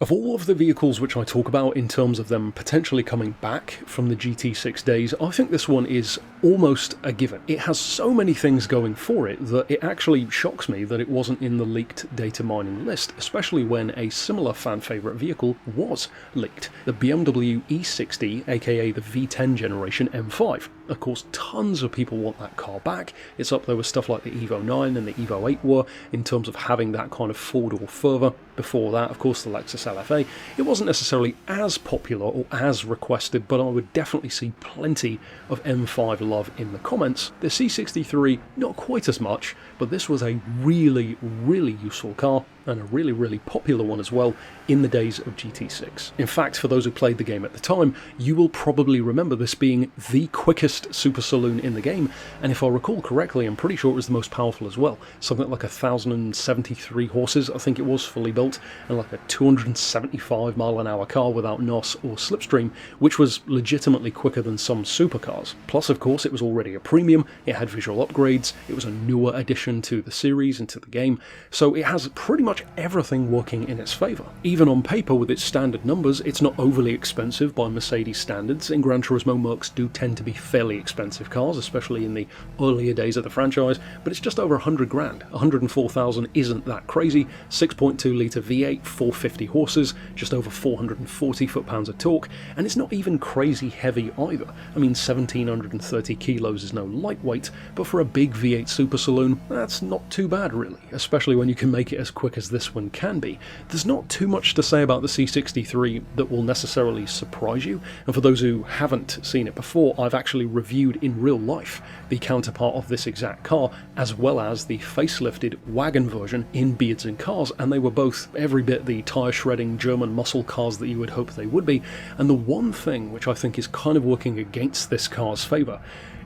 Of all of the vehicles which I talk about in terms of them potentially coming back from the GT6 days, I think this one is almost a given. It has so many things going for it that it actually shocks me that it wasn't in the leaked data mining list, especially when a similar fan favourite vehicle was leaked. The BMW E60, aka the V10 generation M5. Of course, tons of people want that car back. It's up there with stuff like the Evo 9 and the Evo 8 were, in terms of having that kind of four-door fervour. Before that, of course, the Lexus LFA. It wasn't necessarily as popular or as requested, but I would definitely see plenty of M5 love in the comments. The C63, not quite as much, but this was a really, really useful car, and a really, really popular one as well in the days of GT6. In fact, for those who played the game at the time, you will probably remember this being the quickest super saloon in the game, and if I recall correctly, I'm pretty sure it was the most powerful as well. Something like 1,073 horses, I think it was, fully built, and like a 275-mile-an-hour car without NOS or slipstream, which was legitimately quicker than some supercars. Plus, of course, it was already a premium, it had visual upgrades, it was a newer addition to the series and to the game, so it has pretty much everything working in its favour. Even on paper, with its standard numbers, it's not overly expensive by Mercedes standards. In Gran Turismo, Mercs do tend to be fairly expensive cars, especially in the earlier days of the franchise, but it's just over 100 grand. 104,000 isn't that crazy. 6.2 litre V8, 450 horses, just over 440 foot-pounds of torque, and it's not even crazy heavy either. I mean, 1,730 kilos is no lightweight, but for a big V8 super saloon, that's not too bad really, especially when you can make it as quick as this one can be. There's not too much to say about the C63 that will necessarily surprise you, and for those who haven't seen it before, I've actually reviewed in real life the counterpart of this exact car, as well as the facelifted wagon version in Beards and Cars, and they were both every bit the tyre shredding German muscle cars that you would hope they would be. And the one thing which I think is kind of working against this car's favour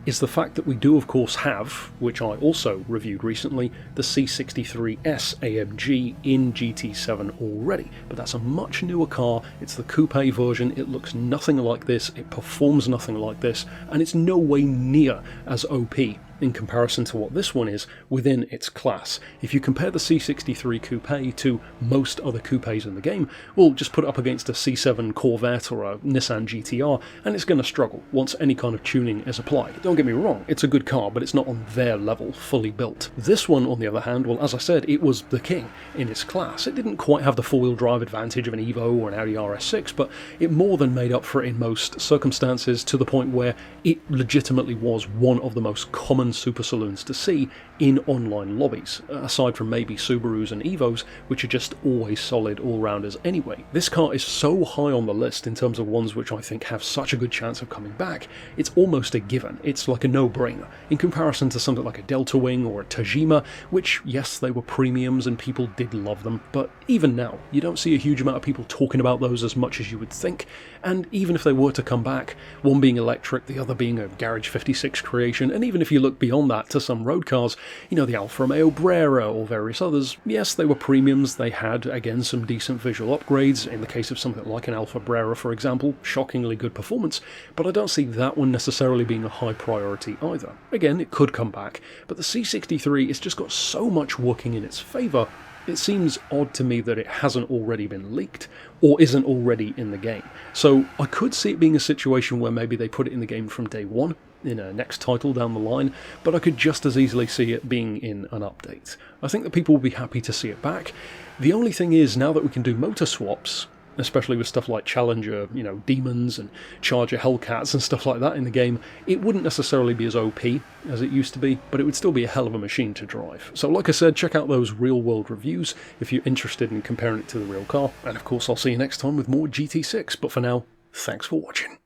is the fact that we do of course have, which I also reviewed recently, the C63S AMG in GT7 already, but that's a much newer car. It's the coupe version, it looks nothing like this, it performs nothing like this, and it's no way near as OP in comparison to what this one is within its class. If you compare the C63 Coupe to most other coupes in the game, well, just put it up against a C7 Corvette or a Nissan GTR, and it's going to struggle once any kind of tuning is applied. Don't get me wrong, it's a good car, but it's not on their level, fully built. This one, on the other hand, well, as I said, it was the king in its class. It didn't quite have the four-wheel drive advantage of an Evo or an Audi RS6, but it more than made up for it in most circumstances, to the point where it legitimately was one of the most common super saloons to see in online lobbies, aside from maybe Subarus and Evos, which are just always solid all-rounders anyway. This car is so high on the list in terms of ones which I think have such a good chance of coming back, it's almost a given. It's like a no-brainer, in comparison to something like a Delta Wing or a Tajima, which, yes, they were premiums and people did love them, but even now, you don't see a huge amount of people talking about those as much as you would think, and even if they were to come back, one being electric, the other being a Garage 56 creation, and even if you look beyond that to some road cars, you know, the Alfa Romeo Brera or various others, yes, they were premiums, they had, again, some decent visual upgrades, in the case of something like an Alfa Brera, for example, shockingly good performance, but I don't see that one necessarily being a high priority either. Again, it could come back, but the C63 has just got so much working in its favour, it seems odd to me that it hasn't already been leaked, or isn't already in the game. So I could see it being a situation where maybe they put it in the game from day one, in a next title down the line, but I could just as easily see it being in an update. I think that people will be happy to see it back. The only thing is, now that we can do motor swaps, especially with stuff like Challenger, you know, Demons and Charger Hellcats and stuff like that in the game, it wouldn't necessarily be as OP as it used to be, but it would still be a hell of a machine to drive. So like I said, check out those real-world reviews if you're interested in comparing it to the real car, and of course I'll see you next time with more GT6, but for now, thanks for watching.